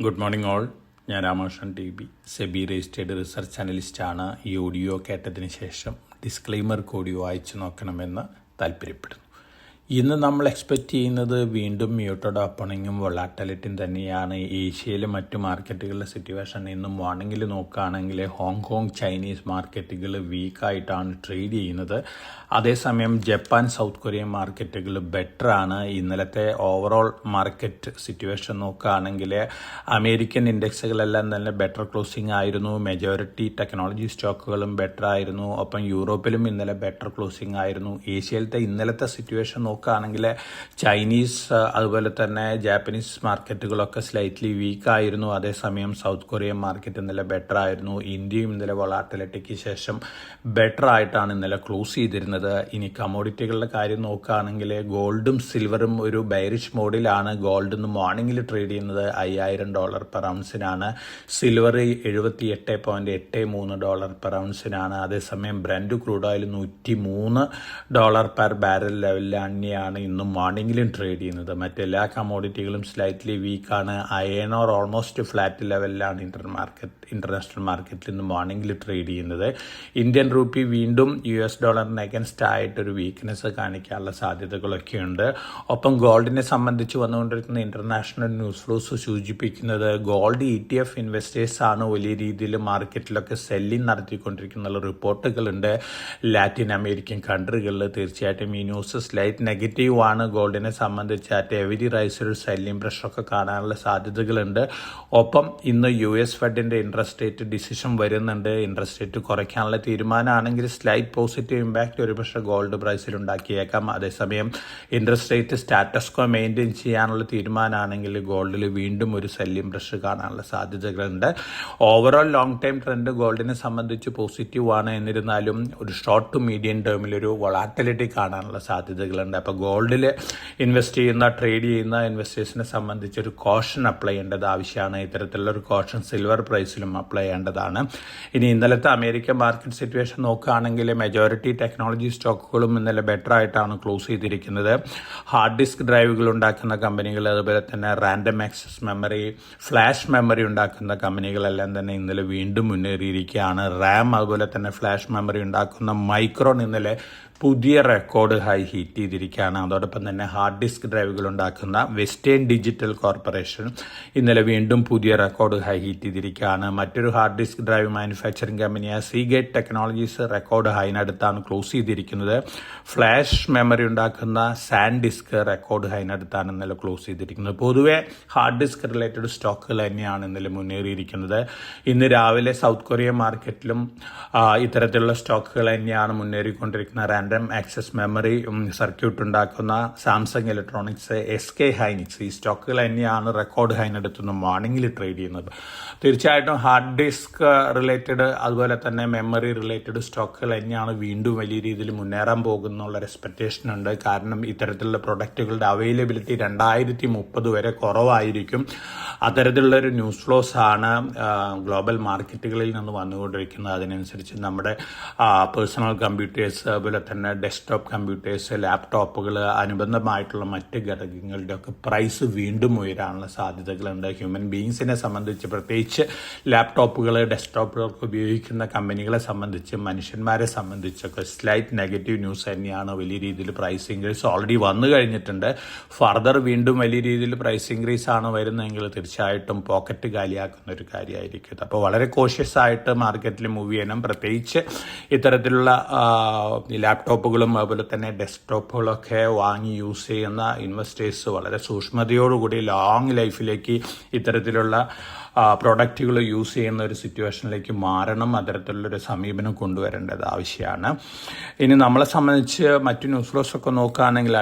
Good morning all. ഞാൻ Ramakrishnan TB, SEBI registered research അനലിസ്റ്റാണ്. ഈ ഓഡിയോ കേട്ടതിന് ശേഷം ഡിസ്ക്ലെയിമർ കൂടി വായിച്ചു നോക്കണമെന്ന് താല്പര്യപ്പെടുന്നു. ഇന്ന് നമ്മൾ എക്സ്പെക്റ്റ് ചെയ്യുന്നത് വീണ്ടും മ്യൂട്ടഡ് ഓപ്പണിങ്ങും വൊളാറ്റിലിറ്റിയും തന്നെയാണ്. ഏഷ്യയിലെ മറ്റു മാർക്കറ്റുകളുടെ സിറ്റുവേഷൻ ഇന്ന് മോർണിംഗിൽ നോക്കുകയാണെങ്കിൽ ഹോങ്കോങ്, ചൈനീസ് മാർക്കറ്റുകൾ വീക്കായിട്ടാണ് ട്രേഡ് ചെയ്യുന്നത്. അതേസമയം ജപ്പാൻ, സൗത്ത് കൊറിയൻ മാർക്കറ്റുകൾ ബെറ്ററാണ്. ഇന്നലത്തെ ഓവറോൾ മാർക്കറ്റ് സിറ്റുവേഷൻ നോക്കുകയാണെങ്കിൽ അമേരിക്കൻ ഇൻഡെക്സുകളെല്ലാം തന്നെ ബെറ്റർ ക്ലോസിംഗ് ആയിരുന്നു. മെജോറിറ്റി ടെക്നോളജി സ്റ്റോക്കുകളും ബെറ്റർ ആയിരുന്നു. ഒപ്പം യൂറോപ്പിലും ഇന്നലെ ബെറ്റർ ക്ലോസിംഗ് ആയിരുന്നു. ഏഷ്യയിലത്തെ ഇന്നലത്തെ സിറ്റുവേഷൻ നോക്കുകയാണെങ്കിൽ ചൈനീസ് അതുപോലെ തന്നെ ജാപ്പനീസ് മാർക്കറ്റുകളൊക്കെ സ്ലൈറ്റ്ലി വീക്കായിരുന്നു. അതേസമയം സൗത്ത് കൊറിയൻ മാർക്കറ്റ് ഇന്നലെ ബെറ്റർ ആയിരുന്നു. ഇന്ത്യയും ഇന്നലെ വൊളാറ്റിലിറ്റിക്ക് ശേഷം ബെറ്റർ ആയിട്ടാണ് ഇന്നലെ ക്ലോസ് ചെയ്തിരുന്നത്. ഇനി കമോഡിറ്റികളുടെ കാര്യം നോക്കുകയാണെങ്കിൽ ഗോൾഡും സിൽവറും ഒരു ബെയറിഷ് മോഡിലാണ്. ഗോൾഡ് ഇന്ന് മോർണിംഗിൽ ട്രേഡ് ചെയ്യുന്നത് $5,000 പെർ ഔൺസിനാണ്. സിൽവർ $78.83 പെർ ഔൺസിനാണ്. അതേസമയം Brent crude oil $103 per barrel ലെവലിലാണ് ഇന്ന് മോർണിംഗിലും ട്രേഡ് ചെയ്യുന്നത്. മറ്റെല്ലാ കമോഡിറ്റികളും സ്ലൈറ്റ്ലി വീക്കാണ്. അയൺ ഓർ ഓൾമോസ്റ്റ് ഫ്ലാറ്റ് ലെവലിലാണ് ഇന്റർനാഷണൽ മാർക്കറ്റിൽ ഇന്ന് മോർണിംഗിൽ ട്രേഡ് ചെയ്യുന്നത്. ഇന്ത്യൻ രൂപി വീണ്ടും US ഡോളറിന് അഗൻസ്റ്റ് ആയിട്ടൊരു വീക്ക്നെസ് കാണിക്കാനുള്ള സാധ്യതകളൊക്കെയുണ്ട്. ഒപ്പം ഗോൾഡിനെ സംബന്ധിച്ച് വന്നുകൊണ്ടിരിക്കുന്ന ഇന്റർനാഷണൽ ന്യൂസ് ഫ്ലോസ് സൂചിപ്പിക്കുന്നത് ഗോൾഡ് ETF ഇൻവെസ്റ്റേഴ്സ് ആണ് വലിയ രീതിയിൽ മാർക്കറ്റിലൊക്കെ സെല്ലിംഗ് നടത്തിക്കൊണ്ടിരിക്കുന്ന റിപ്പോർട്ടുകളുണ്ട്. ലാറ്റിൻ അമേരിക്കൻ കൺട്രികളിൽ തീർച്ചയായിട്ടും ഈ ന്യൂസ് സ്ലൈറ്റ് നെഗറ്റീവ് ആണ്. ഗോൾഡിനെ സംബന്ധിച്ച് അറ്റ് എവരി റൈസ് ഒരു സെല്ലിംഗ് പ്രഷറൊക്കെ കാണാനുള്ള സാധ്യതകളുണ്ട്. ഒപ്പം ഇന്ന് US ഫെഡിന്റെ ഇൻട്രസ്റ്റ് റേറ്റ് ഡിസിഷൻ വരുന്നുണ്ട്. ഇൻട്രസ്റ്റ് റേറ്റ് കുറയ്ക്കാനുള്ള തീരുമാനമാണെങ്കിൽ സ്ലൈറ്റ് പോസിറ്റീവ് ഇമ്പാക്റ്റ് ഒരുപക്ഷെ ഗോൾഡ് പ്രൈസിൽ ഉണ്ടാക്കിയേക്കാം. അതേസമയം ഇൻട്രസ്റ്റ് റേറ്റ് സ്റ്റാറ്റസ് കോ മെയിൻറ്റെയിൻ ചെയ്യാനുള്ള തീരുമാനമാണെങ്കിൽ ഗോൾഡിൽ വീണ്ടും ഒരു സെല്ലിംഗ് പ്രഷർ കാണാനുള്ള സാധ്യതകളുണ്ട്. ഓവറോൾ ലോങ് ടൈം ട്രെൻഡ് ഗോൾഡിനെ സംബന്ധിച്ച് പോസിറ്റീവ് ആണ്. എന്നിരുന്നാലും ഒരു ഷോർട്ട് ടു മീഡിയം ടേമിൽ ഒരു വൊളാറ്റിലിറ്റി കാണാനുള്ള സാധ്യതകളുണ്ട്. അപ്പോൾ ഗോൾഡിൽ ഇൻവെസ്റ്റ് ചെയ്യുന്ന ട്രേഡ് ചെയ്യുന്ന ഇൻവെസ്റ്റേഴ്സിനെ സംബന്ധിച്ച് ഒരു കോഷൻ അപ്ലൈ ചെയ്യേണ്ടത് ആവശ്യമാണ്. ഇത്തരത്തിലുള്ള ഒരു കോഷൻ സിൽവർ പ്രൈസിലും അപ്ലൈ ചെയ്യേണ്ടതാണ്. ഇനി ഇന്നലത്തെ അമേരിക്കൻ മാർക്കറ്റ് സിറ്റുവേഷൻ നോക്കുകയാണെങ്കിൽ മെജോറിറ്റി ടെക്നോളജി സ്റ്റോക്കുകളും ഇന്നലെ ബെറ്റർ ആയിട്ടാണ് ക്ലോസ് ചെയ്തിരിക്കുന്നത്. ഹാർഡ് ഡിസ്ക് ഡ്രൈവുകൾ ഉണ്ടാക്കുന്ന കമ്പനികൾ, അതുപോലെ തന്നെ random access memory, flash memory ഉണ്ടാക്കുന്ന കമ്പനികളെല്ലാം തന്നെ ഇന്നലെ വീണ്ടും മുന്നേറിയിരിക്കുകയാണ്. റാം അതുപോലെ തന്നെ ഫ്ലാഷ് മെമ്മറി ഉണ്ടാക്കുന്ന മൈക്രോൺ ഇന്നലെ പുതിയ റെക്കോർഡ് ഹൈ ഹിറ്റ് ചെയ്തിരിക്കുകയാണ്. അതോടൊപ്പം തന്നെ ഹാർഡ് ഡിസ്ക് ഡ്രൈവുകൾ ഉണ്ടാക്കുന്ന വെസ്റ്റേൺ ഡിജിറ്റൽ കോർപ്പറേഷൻ ഇന്നലെ വീണ്ടും പുതിയ റെക്കോർഡ് ഹൈ ഹിറ്റ് ചെയ്തിരിക്കുകയാണ്. മറ്റൊരു ഹാർഡ് ഡിസ്ക് ഡ്രൈവ് മാനുഫാക്ചറിംഗ് കമ്പനിയായ സീഗേറ്റ് ടെക്നോളജീസ് റെക്കോർഡ് ഹൈനടുത്താണ് ക്ലോസ് ചെയ്തിരിക്കുന്നത്. ഫ്ലാഷ് മെമ്മറി ഉണ്ടാക്കുന്ന സാൻ ഡിസ്ക് റെക്കോർഡ് ഹൈനടുത്താണ് ഇന്നലെ ക്ലോസ് ചെയ്തിരിക്കുന്നത്. പൊതുവെ ഹാർഡ് ഡിസ്ക് റിലേറ്റഡ് സ്റ്റോക്കുകൾ തന്നെയാണ് ഇന്നലെ മുന്നേറിയിരിക്കുന്നത്. ഇന്ന് രാവിലെ സൗത്ത് കൊറിയൻ മാർക്കറ്റിലും ഇത്തരത്തിലുള്ള സ്റ്റോക്കുകൾ തന്നെയാണ് മുന്നേറിക്കൊണ്ടിരിക്കുന്നത്. റാൻഡം ആക്സസ് മെമ്മറി സർക്യൂട്ട് ഉണ്ടാക്കുന്ന സാംസങ് ഇലക്ട്രോണിക്സ്, SK ഹൈനിക്സ്, ഈ സ്റ്റോക്കുകൾ തന്നെയാണ് റെക്കോർഡ് ഹൈനടുത്തുനിന്ന് മോർണിംഗിൽ ട്രേഡ് ചെയ്യുന്നത്. തീർച്ചയായിട്ടും ഹാർഡ് ഡിസ്ക് റിലേറ്റഡ് അതുപോലെ തന്നെ മെമ്മറി റിലേറ്റഡ് സ്റ്റോക്കുകൾ തന്നെയാണ് വീണ്ടും വലിയ രീതിയിൽ മുന്നേറാൻ പോകുന്നുള്ള ഒരു എക്സ്പെക്ടേഷൻ ഉണ്ട്. കാരണം ഇത്തരത്തിലുള്ള പ്രൊഡക്റ്റുകളുടെ അവൈലബിലിറ്റി 2030 വരെ കുറവായിരിക്കും. അത്തരത്തിലുള്ളൊരു ന്യൂസ് ഫ്ലോസ് ആണ് ഗ്ലോബൽ മാർക്കറ്റുകളിൽ നിന്ന് വന്നുകൊണ്ടിരിക്കുന്നത്. അതിനനുസരിച്ച് നമ്മുടെ പേഴ്സണൽ കമ്പ്യൂട്ടേഴ്സ്, അതുപോലെ തന്നെ ഡെസ്ക്ടോപ്പ് കമ്പ്യൂട്ടേഴ്സ്, ലാപ്ടോപ്പുകൾ, അനുബന്ധമായിട്ടുള്ള മറ്റ് ഘടകങ്ങളുടെ ഒക്കെ പ്രൈസ് വീണ്ടും ഉയരാനുള്ള സാധ്യതകളുണ്ട്. ഹ്യൂമൻ ബീയിങ്സിനെ സംബന്ധിച്ച്, പ്രത്യേകിച്ച് ലാപ്ടോപ്പുകൾ, ഡെസ്ക്ടോപ്പുകളൊക്കെ ഉപയോഗിക്കുന്ന കമ്പനികളെ സംബന്ധിച്ച്, മനുഷ്യന്മാരെ സംബന്ധിച്ചൊക്കെ സ്ലൈറ്റ് നെഗറ്റീവ് ന്യൂസ് തന്നെയാണ്. വലിയ രീതിയിൽ പ്രൈസ് ഇൻക്രീസ് ഓൾറെഡി വന്നു കഴിഞ്ഞിട്ടുണ്ട്. ഫർദർ വീണ്ടും വലിയ രീതിയിൽ പ്രൈസ് ഇൻക്രീസ് ആണ് വരുന്നതെങ്കിൽ തീർച്ചയായിട്ടും പോക്കറ്റ് കാലിയാക്കുന്ന ഒരു കാര്യമായിരിക്കും. അപ്പോൾ വളരെ കോഷ്യസ് ആയിട്ട് മാർക്കറ്റിൽ മൂവ് ചെയ്യണം. പ്രത്യേകിച്ച് ഇത്തരത്തിലുള്ള ലാപ്ടോപ്പുകളും അതുപോലെ തന്നെ ഡെസ്ക്ടോപ്പുകളൊക്കെ വാങ്ങി യൂസ് ചെയ്യുന്ന ഇൻവെസ്റ്റേഴ്സ് വളരെ സൂക്ഷ്മതയോടുകൂടി ലോങ് ലൈഫിലേക്ക് ഇത്തരത്തിലുള്ള പ്രൊഡക്റ്റുകൾ യൂസ് ചെയ്യുന്ന ഒരു സിറ്റുവേഷനിലേക്ക് മാറണം. അത്തരത്തിലുള്ളൊരു സമീപനം കൊണ്ടുവരേണ്ടത് ആവശ്യമാണ്. ഇനി നമ്മളെ സംബന്ധിച്ച് മറ്റു ന്യൂസ് ഫ്ലോസ് ഒക്കെ നോക്കുകയാണെങ്കിൽ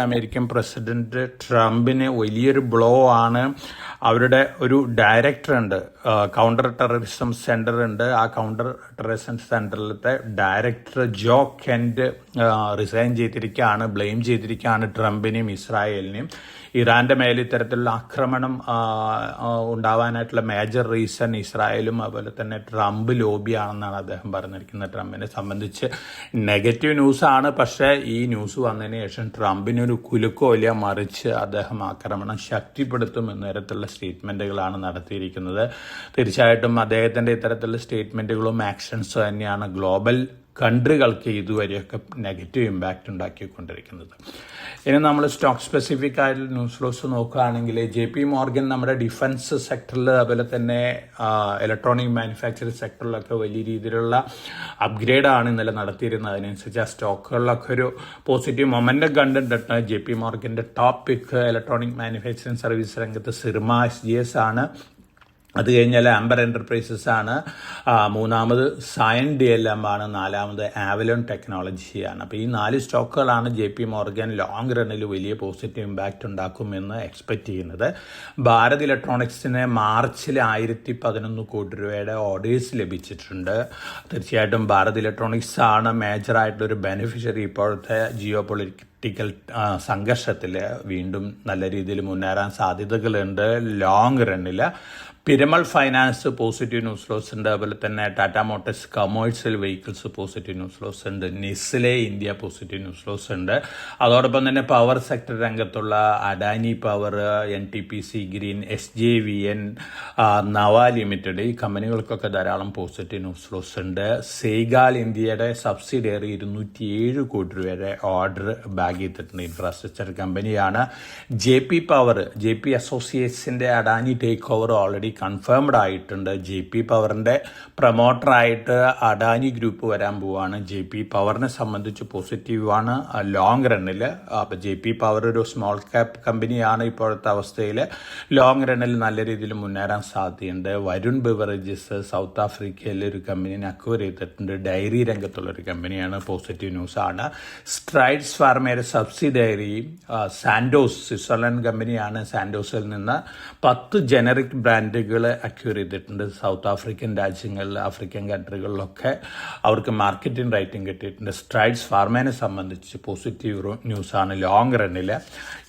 അമേരിക്കൻ പ്രസിഡന്റ് ട്രംപിന് വലിയൊരു ബ്ലോ ആണ്. അവരുടെ ഒരു ഡയറക്ടർ ഉണ്ട്, കൗണ്ടർ ടെററിസം സെന്റർ ഉണ്ട്. ആ കൗണ്ടർ ടെററിസം സെന്ററിലത്തെ ഡയറക്ടർ ജോ കെന്റ് റിസൈൻ ചെയ്തിരിക്കുകയാണ്, ബ്ലെയിം ചെയ്തിരിക്കുകയാണ് ട്രംപിനെയും ഇസ്രായേലിനെയും. ഇറാൻ്റെ മേൽ ഇത്തരത്തിലുള്ള ആക്രമണം ഉണ്ടാവാനായിട്ടുള്ള മേജർ റീസൺ ഇസ്രായേലും അതുപോലെ തന്നെ ട്രംപ് ലോബിയാണെന്നാണ് അദ്ദേഹം പറഞ്ഞിരിക്കുന്നത്. ട്രംപിനെ സംബന്ധിച്ച് നെഗറ്റീവ് ന്യൂസാണ്. പക്ഷേ ഈ ന്യൂസ് വന്നതിന് ശേഷം ട്രംപിനൊരു കുലുക്കമില്ല, മറിച്ച് അദ്ദേഹം ആക്രമണം ശക്തിപ്പെടുത്തും എന്ന തരത്തിലുള്ള സ്റ്റേറ്റ്മെൻറ്റുകളാണ് നടത്തിയിരിക്കുന്നത്. തീർച്ചയായിട്ടും അദ്ദേഹത്തിൻ്റെ ഇത്തരത്തിലുള്ള സ്റ്റേറ്റ്മെൻറ്റുകളും ആക്ഷൻസ് തന്നെയാണ് ഗ്ലോബൽ കൺട്രികൾക്ക് ഇതുവരെയൊക്കെ നെഗറ്റീവ് ഇമ്പാക്റ്റ് ഉണ്ടാക്കിക്കൊണ്ടിരിക്കുന്നത്. ഇനി നമ്മൾ സ്റ്റോക്ക് സ്പെസിഫിക് ആയിട്ടുള്ള ന്യൂസ് ഫ്ലോസ് നോക്കുകയാണെങ്കിൽ JP Morgan നമ്മുടെ ഡിഫൻസ് സെക്ടറിൽ അതുപോലെ തന്നെ ഇലക്ട്രോണിക് മാനുഫാക്ചറിംഗ് സെക്ടറിലൊക്കെ വലിയ രീതിയിലുള്ള അപ്ഗ്രേഡാണ് ഇന്നലെ നടത്തിയിരുന്നത്. അതിനനുസരിച്ച് ആ സ്റ്റോക്കുകളിലൊക്കെ ഒരു പോസിറ്റീവ് മൊമെൻറ്റം കണ്ടിട്ടുണ്ട്. JP Morganന്റെ ടോപ്പ് പിക്ക് ഇലക്ട്രോണിക് മാനുഫാക്ചറിംഗ് സർവീസ് രംഗത്ത് സിർമ SGS ആണ്. അത് കഴിഞ്ഞാൽ ആംബർ എൻ്റർപ്രൈസസ് ആണ്. മൂന്നാമത് സയൻ DLM ആണ്. നാലാമത് ആവലോൺ ടെക്നോളജിയാണ്. അപ്പോൾ ഈ 4 സ്റ്റോക്കുകളാണ് JP Morgan ലോങ് റണ്ണിൽ വലിയ പോസിറ്റീവ് ഇമ്പാക്റ്റ് ഉണ്ടാക്കുമെന്ന് എക്സ്പെക്റ്റ് ചെയ്യുന്നത്. ഭാരത് ഇലക്ട്രോണിക്സിന് മാർച്ചിൽ 1011 കോടി രൂപയുടെ ഓർഡേഴ്സ് ലഭിച്ചിട്ടുണ്ട്. തീർച്ചയായിട്ടും ഭാരത് ഇലക്ട്രോണിക്സ് ആണ് മേജറായിട്ടൊരു ബെനിഫിഷ്യറി ഇപ്പോഴത്തെ ജിയോ പൊളിറ്റിക്കൽ സംഘർഷത്തിൽ വീണ്ടും നല്ല രീതിയിൽ മുന്നേറാൻ സാധ്യതകളുണ്ട് ലോങ് റണ്ണിൽ. Piramal Finance positive news flows ഉണ്ട്. അതുപോലെ തന്നെ Tata Motors commercial vehicles positive news flows ഉണ്ട്. Nestle India positive news flows ഉണ്ട്. അതോടൊപ്പം തന്നെ പവർ സെക്ടർ രംഗത്തുള്ള Adani Power, NTPC Green, SJVN, Nava Limited ഈ കമ്പനികൾക്കൊക്കെ ധാരാളം പോസിറ്റീവ് ന്യൂസ് ഫ്ലോസ് ഉണ്ട്. സെയ്ഗാൾ ഇന്ത്യയുടെ സബ്സിഡിയറി 207 കോടി രൂപയുടെ ഓർഡർ ബാഗ് ചെയ്തിട്ടുണ്ട്. ഇൻഫ്രാസ്ട്രക്ചർ കമ്പനിയാണ്. JP പവർ, JP അസോസിയേറ്റ്സിന്റെ Adani take over already confirmed ആയിട്ടുണ്ട്. JP പവറിന്റെ പ്രൊമോട്ടറായിട്ട് അഡാനി ഗ്രൂപ്പ് വരാൻ പോവാണ്. JP പവറിനെ സംബന്ധിച്ച് പോസിറ്റീവാണ് ലോങ് റണ്ണിൽ. അപ്പോൾ JP പവർ ഒരു സ്മോൾ ക്യാപ്പ് കമ്പനിയാണ്. ഇപ്പോഴത്തെ അവസ്ഥയിൽ ലോങ് റണ്ണിൽ നല്ല രീതിയിൽ മുന്നേറാൻ സാധ്യതയുണ്ട്. വരുൺ ബിവറേജസ് സൗത്ത് ആഫ്രിക്കയിലെ ഒരു കമ്പനിനെ അക്വയർ ചെയ്തിട്ടുണ്ട്. ഡയറി രംഗത്തുള്ളൊരു കമ്പനിയാണ്. പോസിറ്റീവ് ന്യൂസാണ്. സ്ട്രൈഡ്സ് ഫാർമയുടെ സബ്സിഡിയറി സാൻഡോസ് സ്വിറ്റ്സർലൻഡ് കമ്പനിയാണ്. സാൻഡോസിൽ നിന്ന് 10 ജനറിക് ബ്രാൻഡുകൾ അക്വയർ ചെയ്തിട്ടുണ്ട്. സൗത്ത് ആഫ്രിക്കൻ രാജ്യങ്ങളിൽ, ആഫ്രിക്കൻ കൺട്രികളിലൊക്കെ അവർക്ക് മാർക്കറ്റിംഗ് റൈറ്റിംഗ് കിട്ടിയിട്ടുണ്ട്. സ്ട്രൈഡ്സ് ഫാർമേനെ സംബന്ധിച്ച് പോസിറ്റീവ് ന്യൂസാണ് ലോങ് റണ്ണിൽ.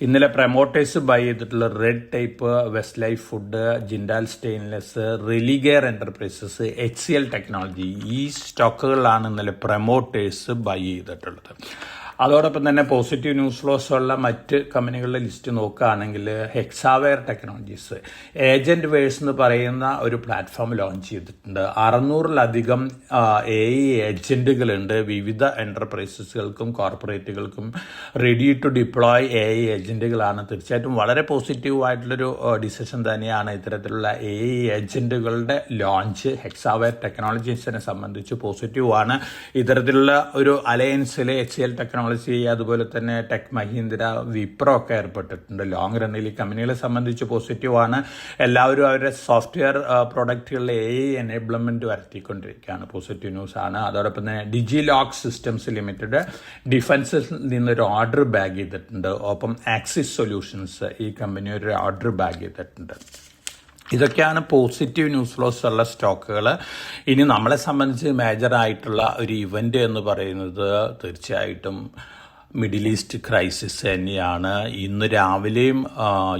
ഇന്നലെ പ്രൊമോട്ടേഴ്സ് ബൈ ചെയ്തിട്ടുള്ള Red Tape, West Life Food, Jindal Stainless, Religare Enterprises, HCL Technology ഈ സ്റ്റോക്കുകളിലാണ് ഇന്നലെ പ്രൊമോട്ടേഴ്സ് ബൈ ചെയ്തിട്ടുള്ളത്. അതോടൊപ്പം തന്നെ പോസിറ്റീവ് ന്യൂസ് ഫ്ലോസ് ഉള്ള മറ്റ് കമ്പനികളുടെ ലിസ്റ്റ് നോക്കുകയാണെങ്കിൽ ഹെക്സാവെയർ ടെക്നോളജീസ് ഏജന്റ് വേഴ്സ് എന്ന് പറയുന്ന ഒരു പ്ലാറ്റ്ഫോം ലോഞ്ച് ചെയ്തിട്ടുണ്ട്. 600-ലധികം AI ഏജന്റുകളുണ്ട്. വിവിധ എന്റർപ്രൈസസുകൾക്കും കോർപ്പറേറ്റുകൾക്കും റെഡി ടു ഡിപ്ലോയ് AI ഏജന്റുകളാണ്. തീർച്ചയായിട്ടും വളരെ പോസിറ്റീവായിട്ടുള്ളൊരു ഡിസിഷൻ തന്നെയാണ് ഇത്തരത്തിലുള്ള AI ഏജന്റുകളുടെ ലോഞ്ച്. ഹെക്സാവെയർ ടെക്നോളജീസിനെ സംബന്ധിച്ച് പോസിറ്റീവാണ്. ഇത്തരത്തിലുള്ള ഒരു അലയൻസിൽ HCL ടെക്നോളജി, അതുപോലെ തന്നെ ടെക് മഹീന്ദ്ര, വിപ്രോ ഒക്കെ ഏർപ്പെട്ടിട്ടുണ്ട്. ലോങ് റണ്ണിൽ ഈ കമ്പനികളെ സംബന്ധിച്ച് പോസിറ്റീവാണ്. എല്ലാവരും അവരുടെ software പ്രോഡക്റ്റുകളിലെ AI enablement വരുത്തിക്കൊണ്ടിരിക്കുകയാണ്. Positive news ആണ്. അതോടൊപ്പം തന്നെ ഡിജിലോക്ക് സിസ്റ്റംസ് ലിമിറ്റഡ് ഡിഫൻസിൽ നിന്നൊരു ഓർഡർ ബാഗ് ചെയ്തിട്ടുണ്ട്. ഒപ്പം ആക്സിസ് സൊല്യൂഷൻസ് ഈ കമ്പനി ഒരു ഓർഡർ ബാഗ് ചെയ്തിട്ടുണ്ട്. ഇതൊക്കെയാണ് പോസിറ്റീവ് ന്യൂസ് ഫ്ലോസ് ഉള്ള സ്റ്റോക്കുകൾ. ഇനി നമ്മളെ സംബന്ധിച്ച് മേജറായിട്ടുള്ള ഒരു ഇവൻ്റ് എന്ന് പറയുന്നത് തീർച്ചയായിട്ടും മിഡിൽ ഈസ്റ്റ് ക്രൈസിസ് തന്നെയാണ്. ഇന്ന് രാവിലെയും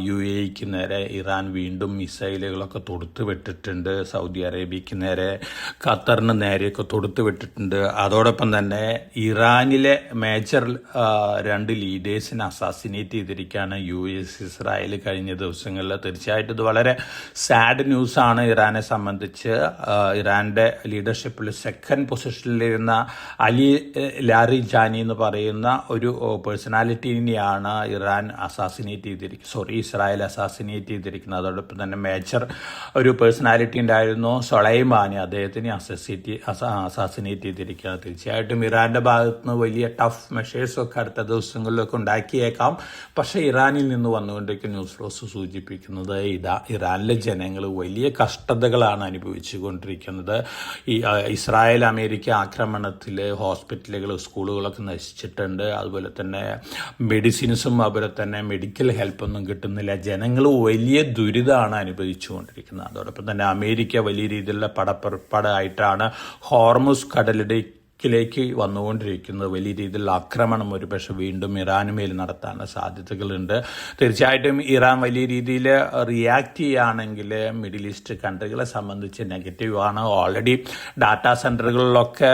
UAEക്ക് നേരെ ഇറാൻ വീണ്ടും മിസൈലുകളൊക്കെ തൊടുത്തു വിട്ടിട്ടുണ്ട്. സൗദി അറേബ്യയ്ക്ക് നേരെ, ഖത്തറിന് നേരെയൊക്കെ തൊടുത്തു വിട്ടിട്ടുണ്ട്. അതോടൊപ്പം തന്നെ ഇറാനിലെ മേജർ 2 ലീഡേഴ്സിനെ അസാസിനേറ്റ് ചെയ്തിരിക്കുകയാണ് US, ഇസ്രായേൽ കഴിഞ്ഞ ദിവസങ്ങളിൽ. തീർച്ചയായിട്ടും ഇത് വളരെ സാഡ് ന്യൂസാണ് ഇറാനെ സംബന്ധിച്ച്. ഇറാൻ്റെ ലീഡർഷിപ്പിൽ സെക്കൻഡ് പൊസിഷനിലിരുന്ന അലി ലാരിജാനി എന്ന് പറയുന്ന ഒരു പേഴ്സണാലിറ്റീനെയാണ് ഇസ്രായേൽ അസാസിനേറ്റ് ചെയ്തിരിക്കുന്നത്. അതോടൊപ്പം തന്നെ മേജർ ഒരു പേഴ്സണാലിറ്റി ഉണ്ടായിരുന്നു സൊളൈമാനി, അദ്ദേഹത്തിനെ അസാസിനേറ്റ് ചെയ്തിരിക്കുകയാണ്. തീർച്ചയായിട്ടും ഇറാന്റെ ഭാഗത്ത് നിന്ന് വലിയ ടഫ് മെഷേഴ്സൊക്കെ അടുത്ത ദിവസങ്ങളിലൊക്കെ ഉണ്ടാക്കിയേക്കാം. പക്ഷേ ഇറാനിൽ നിന്ന് വന്നുകൊണ്ടിരിക്കുന്ന ന്യൂസ് ഫ്ലോസ് സൂചിപ്പിക്കുന്നത് ഇറാനിലെ ജനങ്ങൾ വലിയ കഷ്ടതകളാണ് അനുഭവിച്ചു കൊണ്ടിരിക്കുന്നത്. ഈ ഇസ്രായേൽ അമേരിക്ക ആക്രമണത്തിൽ ഹോസ്പിറ്റലുകൾ, സ്കൂളുകളൊക്കെ നശിച്ചിട്ടുണ്ട്. അതുപോലെ തന്നെ മെഡിസിൻസും അതുപോലെ തന്നെ മെഡിക്കൽ ഹെൽപ്പൊന്നും കിട്ടുന്നില്ല. ജനങ്ങൾ വലിയ ദുരിതമാണ് അനുഭവിച്ചുകൊണ്ടിരിക്കുന്നത്. അതോടൊപ്പം തന്നെ അമേരിക്ക വലിയ രീതിയിലുള്ള പടപ്പുറപ്പാടായിട്ടാണ് ഹോർമുസ് കടലിടുക്ക് പീക്കിലേക്ക് വന്നുകൊണ്ടിരിക്കുന്നത്. വലിയ രീതിയിലുള്ള ആക്രമണം ഒരുപക്ഷെ വീണ്ടും ഇറാന് മേൽ നടത്താനുള്ള സാധ്യതകളുണ്ട്. തീർച്ചയായിട്ടും ഇറാൻ വലിയ രീതിയിൽ റിയാക്ട് ചെയ്യുകയാണെങ്കിൽ മിഡിൽ ഈസ്റ്റ് കൺട്രികളെ സംബന്ധിച്ച് നെഗറ്റീവാണ്. ഓൾറെഡി ഡാറ്റാ സെൻറ്ററുകളൊക്കെ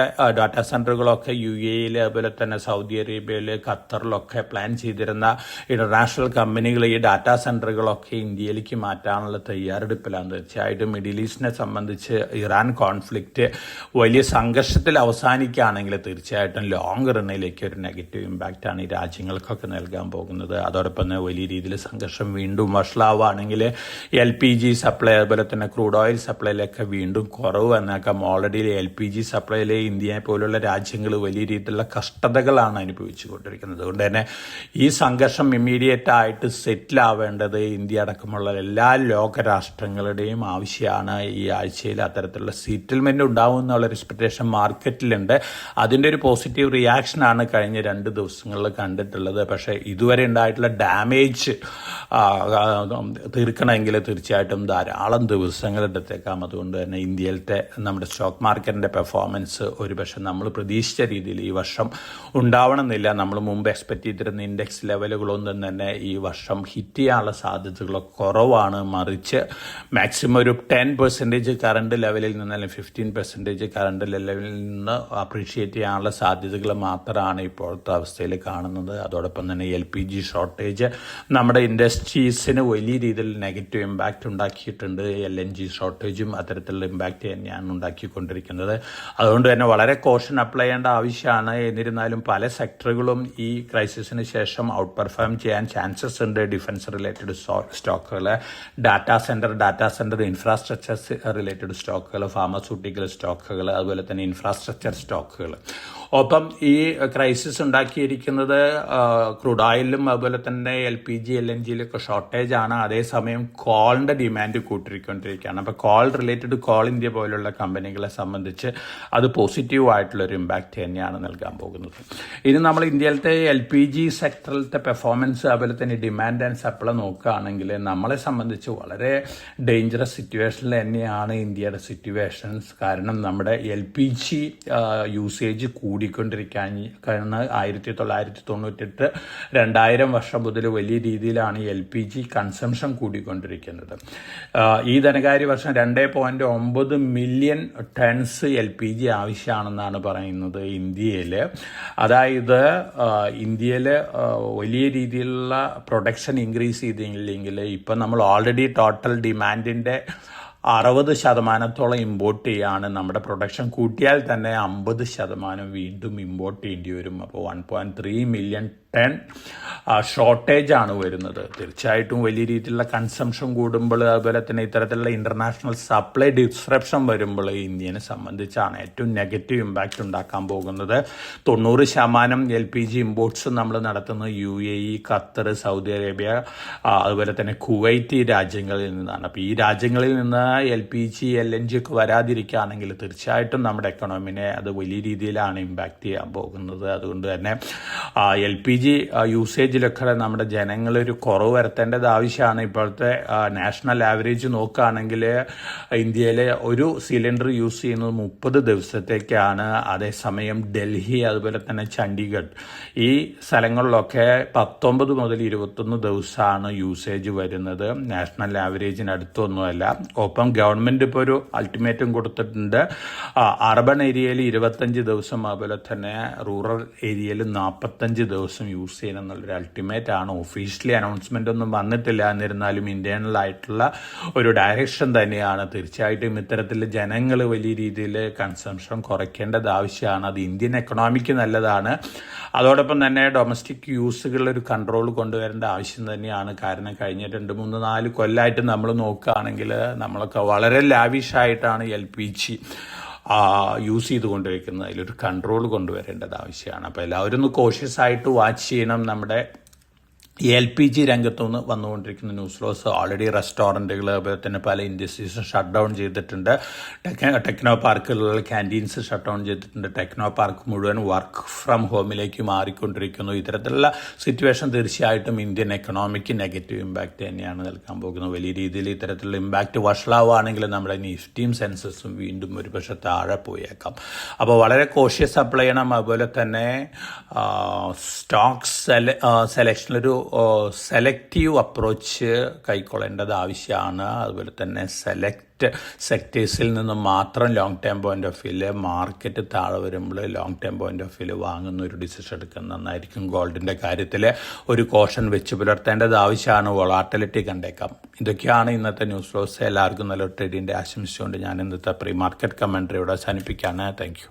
യു എയിൽ, അതുപോലെ തന്നെ സൗദി അറേബ്യയിൽ, ഖത്തറിലൊക്കെ പ്ലാൻ ചെയ്തിരുന്ന ഇന്റർനാഷണൽ കമ്പനികൾ ഈ ഡാറ്റാ സെൻറ്ററുകളൊക്കെ ഇന്ത്യയിലേക്ക് മാറ്റാനുള്ള തയ്യാറെടുപ്പിലാണ്. തീർച്ചയായിട്ടും മിഡിൽ ഈസ്റ്റിനെ സംബന്ധിച്ച് ഇറാൻ കോൺഫ്ലിക്റ്റ് വലിയ സംഘർഷത്തിൽ അവസാനിക്കുകയാണെങ്കിൽ തീർച്ചയായിട്ടും ലോങ് റണ്ണിലേക്ക് ഒരു നെഗറ്റീവ് ഇമ്പാക്റ്റാണ് ഈ രാജ്യങ്ങൾക്കൊക്കെ നൽകാൻ പോകുന്നത്. അതോടൊപ്പം തന്നെ വലിയ രീതിയിൽ സംഘർഷം വീണ്ടും വഷളാവുകയാണെങ്കിൽ LPG സപ്ലൈ, അതുപോലെ തന്നെ ക്രൂഡ് ഓയിൽ സപ്ലൈയിലൊക്കെ വീണ്ടും കുറവ് വന്നേക്കാം. ഓൾറെഡി LPG സപ്ലൈയിൽ ഇന്ത്യയെ പോലുള്ള രാജ്യങ്ങൾ വലിയ രീതിയിലുള്ള കഷ്ടതകളാണ് അനുഭവിച്ചുകൊണ്ടിരിക്കുന്നത്. അതുകൊണ്ട് തന്നെ ഈ സംഘർഷം ഇമ്മീഡിയറ്റ് ആയിട്ട് സെറ്റിൽ ആവേണ്ടത് ഇന്ത്യ അടക്കമുള്ള എല്ലാ ലോകരാഷ്ട്രങ്ങളുടെയും ആവശ്യമാണ്. ഈ ആഴ്ചയിൽ അത്തരത്തിലുള്ള സെറ്റിൽമെന്റ് ഉണ്ടാവും എന്നുള്ള എക്സ്പെക്ടേഷൻ മാർക്കറ്റിലുണ്ട്. അതിൻ്റെ ഒരു പോസിറ്റീവ് റിയാക്ഷനാണ് കഴിഞ്ഞ 2 ദിവസങ്ങളിൽ കണ്ടിട്ടുള്ളത്. പക്ഷേ ഇതുവരെ ഉണ്ടായിട്ടുള്ള ഡാമേജ് തീർക്കണമെങ്കിൽ തീർച്ചയായിട്ടും ധാരാളം ദിവസങ്ങൾ എടുത്തേക്കാം. അതുകൊണ്ട് തന്നെ ഇന്ത്യയിലത്തെ നമ്മുടെ സ്റ്റോക്ക് മാർക്കറ്റിൻ്റെ പെർഫോമൻസ് ഒരുപക്ഷെ നമ്മൾ പ്രതീക്ഷിച്ച രീതിയിൽ ഈ വർഷം ഉണ്ടാവണമെന്നില്ല. നമ്മൾ മുമ്പ് എക്സ്പെക്ട് ചെയ്തിരുന്ന ഇൻഡെക്സ് ലെവലുകളൊന്നും തന്നെ ഈ വർഷം ഹിറ്റ് ചെയ്യാനുള്ള സാധ്യതകൾ കുറവാണ്. മറിച്ച് മാക്സിമം ഒരു 10% കറണ്ട് ലെവലിൽ നിന്ന്, അല്ലെങ്കിൽ 15% കറണ്ട് ലെവലിൽ നിന്ന് അപ്രീഷിയേറ്റ് ചെയ്യാനുള്ള സാധ്യതകൾ മാത്രമാണ് ഇപ്പോഴത്തെ അവസ്ഥയിൽ കാണുന്നത്. അതോടൊപ്പം തന്നെ LPG ഷോർട്ടേജ് നമ്മുടെ ഇൻഡസ്ട്രീസിന് വലിയ രീതിയിൽ നെഗറ്റീവ് ഇമ്പാക്റ്റ് ഉണ്ടാക്കിയിട്ടുണ്ട്. LNG ഷോർട്ടേജും അത്തരത്തിലുള്ള ഇമ്പാക്റ്റ് തന്നെയാണ് ഉണ്ടാക്കിക്കൊണ്ടിരിക്കുന്നത്. അതുകൊണ്ട് തന്നെ വളരെ കോഷൻ അപ്ലൈ ചെയ്യേണ്ട ആവശ്യമാണ്. എന്നിരുന്നാലും പല സെക്ടറുകളും ഈ ക്രൈസിസിന് ശേഷം ഔട്ട് പെർഫോം ചെയ്യാൻ ചാൻസസ് ഉണ്ട്. ഡിഫൻസ് റിലേറ്റഡ് സ്റ്റോക്കുകൾ, ഡാറ്റാ സെൻറ്റർ ഇൻഫ്രാസ്ട്രക്ചർ റിലേറ്റഡ് സ്റ്റോക്കുകൾ, ഫാർമസ്യൂട്ടിക്കൽ സ്റ്റോക്കുകൾ, അതുപോലെ തന്നെ ഇൻഫ്രാസ്ട്രക്ചർ സ്റ്റോക്കുകൾ. ഒപ്പം ഈ ക്രൈസിസ് ഉണ്ടാക്കിയിരിക്കുന്നത് ക്രൂഡ് ഓയിലും അതുപോലെ തന്നെ LPG LNGയിലൊക്കെ ഷോർട്ടേജ് ആണ്. അതേസമയം കോളിൻ്റെ ഡിമാൻഡ് കൂട്ടിക്കൊണ്ടിരിക്കുകയാണ്. അപ്പോൾ കോൾ റിലേറ്റഡ് കോൾ ഇന്ത്യ പോലുള്ള കമ്പനികളെ സംബന്ധിച്ച് അത് പോസിറ്റീവായിട്ടുള്ളൊരു ഇമ്പാക്റ്റ് തന്നെയാണ് നൽകാൻ പോകുന്നത്. ഇനി നമ്മൾ ഇന്ത്യയിലത്തെ LPG സെക്ടറിലത്തെ പെർഫോമൻസ്, അതുപോലെ തന്നെ ഡിമാൻഡ് ആൻഡ് സപ്ലൈ നോക്കുകയാണെങ്കിൽ നമ്മളെ സംബന്ധിച്ച് വളരെ ഡേഞ്ചറസ് സിറ്റുവേഷനിൽ തന്നെയാണ് ഇന്ത്യയുടെ സിറ്റുവേഷൻസ്. കാരണം നമ്മുടെ LPG യൂസേജ് കൂടിക്കൊണ്ടിരിക്കാൻ 1998 2000 വർഷം മുതൽ വലിയ രീതിയിലാണ് LPG കൺസംഷൻ കൂടിക്കൊണ്ടിരിക്കുന്നത്. ഈ ധനകാര്യ വർഷം 2.9 മില്യൺ ടൺസ് LPG ആവശ്യമാണെന്നാണ് പറയുന്നത് ഇന്ത്യയിൽ. അതായത് ഇന്ത്യയിൽ വലിയ രീതിയിലുള്ള പ്രൊഡക്ഷൻ ഇൻക്രീസ് ചെയ്തില്ലെങ്കിൽ ഇപ്പം നമ്മൾ ഓൾറെഡി ടോട്ടൽ ഡിമാൻഡിൻ്റെ 60% ഇമ്പോർട്ട് ചെയ്യാണ്. നമ്മുടെ പ്രൊഡക്ഷൻ കൂട്ടിയാൽ തന്നെ 50% വീണ്ടും ഇമ്പോർട്ട് ചെയ്യേണ്ടി വരും. അപ്പോൾ 1.3 മില്യൺ ടൺ ഷോർട്ടേജ് ആണ് വരുന്നത്. തീർച്ചയായിട്ടും വലിയ രീതിയിലുള്ള കൺസംഷൻ കൂടുമ്പോൾ, അതുപോലെ തന്നെ ഇത്തരത്തിലുള്ള ഇന്റർനാഷണൽ സപ്ലൈ ഡിസ്റപ്ഷൻ വരുമ്പോൾ ഇന്ത്യനെ സംബന്ധിച്ചാണ് ഏറ്റവും നെഗറ്റീവ് ഇമ്പാക്റ്റ് ഉണ്ടാക്കാൻ പോകുന്നത്. 90% LPG ഇമ്പോർട്ട്സ് നമ്മൾ നടത്തുന്നത് UAE, ഖത്തർ, സൗദി അറേബ്യ, അതുപോലെ തന്നെ കുവൈറ്റ് രാജ്യങ്ങളിൽ നിന്നാണ്. അപ്പോൾ ഈ രാജ്യങ്ങളിൽ നിന്ന് LPG LNG ഒക്കെ വരാതിരിക്കുകയാണെങ്കിൽ തീർച്ചയായിട്ടും നമ്മുടെ എക്കണോമിനെ അത് വലിയ രീതിയിലാണ് ഇമ്പാക്റ്റ് ചെയ്യാൻ പോകുന്നത്. അതുകൊണ്ട് തന്നെ LPG യൂസേജിലൊക്കെ നമ്മുടെ ജനങ്ങളൊരു കുറവ് വരുത്തേണ്ടത് ആവശ്യമാണ്. ഇപ്പോഴത്തെ നാഷണൽ ആവറേജ് നോക്കുകയാണെങ്കിൽ ഇന്ത്യയിലെ ഒരു സിലിണ്ടർ യൂസ് ചെയ്യുന്നത് 30 ദിവസത്തേക്കാണ്. അതേസമയം ഡൽഹി, അതുപോലെ തന്നെ ചണ്ഡീഗഡ്, ഈ സ്ഥലങ്ങളിലൊക്കെ 19 മുതൽ 21 ദിവസമാണ് യൂസേജ് വരുന്നത്. നാഷണൽ ആവറേജിന് അടുത്തൊന്നുമല്ല. ഒപ്പം ഗവൺമെൻറ് ഇപ്പോൾ ഒരു അൾട്ടിമേറ്റം കൊടുത്തിട്ടുണ്ട്. അർബൻ ഏരിയയിൽ 25 ദിവസം, അതുപോലെ തന്നെ റൂറൽ ഏരിയയിൽ 45 ദിവസം യൂസ് ചെയ്യണം എന്നുള്ളൊരു അൾട്ടിമേറ്റ് ആണ്. ഒഫീഷ്യലി അനൗൺസ്മെൻ്റ് ഒന്നും വന്നിട്ടില്ല. എന്നിരുന്നാലും ഇന്റേണൽ ആയിട്ടുള്ള ഒരു ഡയറക്ഷൻ തന്നെയാണ്. തീർച്ചയായിട്ടും ഇത്തരത്തിൽ ജനങ്ങൾ വലിയ രീതിയിൽ കൺസംഷൻ കുറയ്ക്കേണ്ടത് ആവശ്യമാണ്. അത് ഇന്ത്യൻ എക്കണോമിക്ക് നല്ലതാണ്. അതോടൊപ്പം തന്നെ ഡൊമസ്റ്റിക് യൂസുകളിലൊരു കൺട്രോൾ കൊണ്ടുവരേണ്ട ആവശ്യം തന്നെയാണ്. കാരണം കഴിഞ്ഞ 2, 3, 4 കൊല്ലമായിട്ട് നമ്മൾ നോക്കുകയാണെങ്കിൽ നമ്മളൊക്കെ വളരെ ലാവിഷായിട്ടാണ് LPG യൂസ് ചെയ്തുകൊണ്ടിരിക്കുന്നത്. അതിലൊരു കൺട്രോൾ കൊണ്ടുവരേണ്ടത് ആവശ്യമാണ്. അപ്പോൾ എല്ലാവരും ഒന്ന് കോഷ്യസ് ആയിട്ട് വാച്ച് ചെയ്യണം. നമ്മുടെ LPG രംഗത്തു നിന്ന് വന്നുകൊണ്ടിരിക്കുന്ന ന്യൂസ് ഫ്ലോസ് ഓൾറെഡി റെസ്റ്റോറൻറ്റുകൾ അതുപോലെ തന്നെ പല ഇൻഡസ്ട്രീസും ഷട്ട് ഡൗൺ ചെയ്തിട്ടുണ്ട്. ടെക്നോ പാർക്കുകളിൽ ക്യാൻറ്റീൻസ് ഷട്ട് ഡൗൺ ചെയ്തിട്ടുണ്ട്. ടെക്നോ പാർക്ക് മുഴുവൻ വർക്ക് ഫ്രം ഹോമിലേക്ക് മാറിക്കൊണ്ടിരിക്കുന്നു. ഇത്തരത്തിലുള്ള സിറ്റുവേഷൻ തീർച്ചയായിട്ടും ഇന്ത്യൻ എക്കണോമിക്ക് നെഗറ്റീവ് ഇമ്പാക്റ്റ് തന്നെയാണ് നൽകാൻ പോകുന്നത്. വലിയ രീതിയിൽ ഇത്തരത്തിലുള്ള ഇമ്പാക്റ്റ് വഷളാവുകയാണെങ്കിൽ നമ്മുടെ നിഫ്റ്റിയും സെൻസസും വീണ്ടും ഒരുപക്ഷെ താഴെ പോയേക്കാം. അപ്പോൾ വളരെ കോഷ്യസ് അപ്ലൈ ചെയ്യണം. അതുപോലെ തന്നെ സ്റ്റോക്സ് സെലക്ഷനിലൊരു സെലക്റ്റീവ് അപ്രോച്ച് കൈക്കൊള്ളേണ്ടത് ആവശ്യമാണ്. അതുപോലെ തന്നെ സെലക്ട് സെക്ടേഴ്സിൽ നിന്ന് മാത്രം ലോങ് ടേം പോയിന്റ് ഓഫ് വ്യൂവിൽ മാർക്കറ്റ് താഴെ വരുമ്പോൾ ലോങ് ടേം പോയിന്റ് ഓഫ് വ്യൂവിൽ വാങ്ങുന്ന ഒരു ഡിസിഷൻ എടുക്കുന്നത് നന്നായിരിക്കും. ഗോൾഡിൻ്റെ കാര്യത്തിൽ ഒരു കോഷൻ വെച്ച് പുലർത്തേണ്ടത് ആവശ്യമാണ്. വൊളാറ്റിലിറ്റി കണ്ടേക്കാം. ഇതൊക്കെയാണ് ഇന്നത്തെ ന്യൂസ് ഫ്ലോസ്. എല്ലാവർക്കും നല്ലൊരു ട്രേഡിൻ്റെ ആശംസിച്ചുകൊണ്ട് ഞാൻ ഇന്നത്തെ പ്രീ മാർക്കറ്റ് കമൻട്രി ഇവിടെ അവസാനിപ്പിക്കുകയാണ്. Thank you.